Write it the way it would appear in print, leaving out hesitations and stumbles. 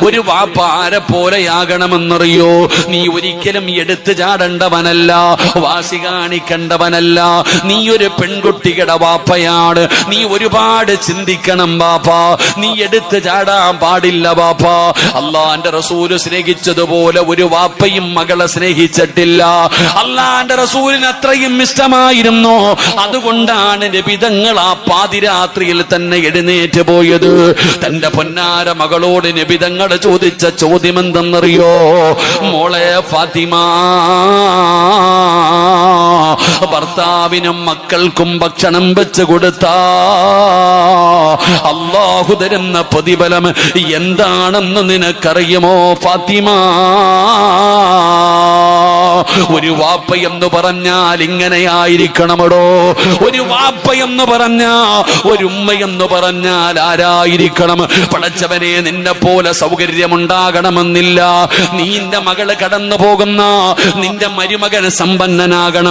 ഒരു വാപ്പ ആരെ പോലെയാകണമെന്നറിയോ? നീ ഒരിക്കലും എടുത്തു ചാടേണ്ടവനല്ല, വാശി കാണിക്കേണ്ടവനല്ല. നീ ഒരു പെൺകുട്ടിയുടെ വാപ്പയാണ്. നീ ഒരുപാട് ചിന്തിക്കണം വാപ്പ. നീ എടുത്തു ചാടാൻ പാടില്ല വാപ്പ. അള്ളാന്റെ റസൂല് സ്നേഹിച്ചതുപോലെ ഒരു വാപ്പയും മകളെ സ്നേഹിച്ചിട്ടില്ല. അള്ളാന്റെ റസൂലിന് അത്രയും ഇഷ്ടമായിരുന്നു. അതുകൊണ്ടാണ് നബിതങ്ങൾ ആ പാതിരാത്രിയിൽ തന്നെ എഴുന്നേറ്റ് പോയത്. തന്റെ പൊന്നാര മകളോട് നബിതങ്ങൾ ചോദിച്ച ചോദ്യം എന്തെന്നറിയോ? മോളെ ഫാത്തിമ, ഭർത്താവിനും മക്കൾക്കും ഭക്ഷണം വെച്ച് കൊടുത്താ അല്ലാഹു തരുന്ന പ്രതിഫലം എന്താണെന്ന് നിനക്കറിയുമോ ഫാത്തിമ? ഒരു വാപ്പ എന്ന് പറഞ്ഞാൽ ഇങ്ങനെയായിരിക്കണമടോ. ഒരു വാപ്പ എന്ന് പറഞ്ഞാ, ഒരു ഉമ്മ എന്ന് പറഞ്ഞാൽ ആരായിരിക്കണം? പടച്ചവനെ, നിന്നെ പോലെ സൗകര്യമുണ്ടാകണമെന്നില്ല. നിന്റെ മകള് കടന്നു പോകുന്ന നിന്റെ മരുമകൻ സമ്പന്നനാകണം.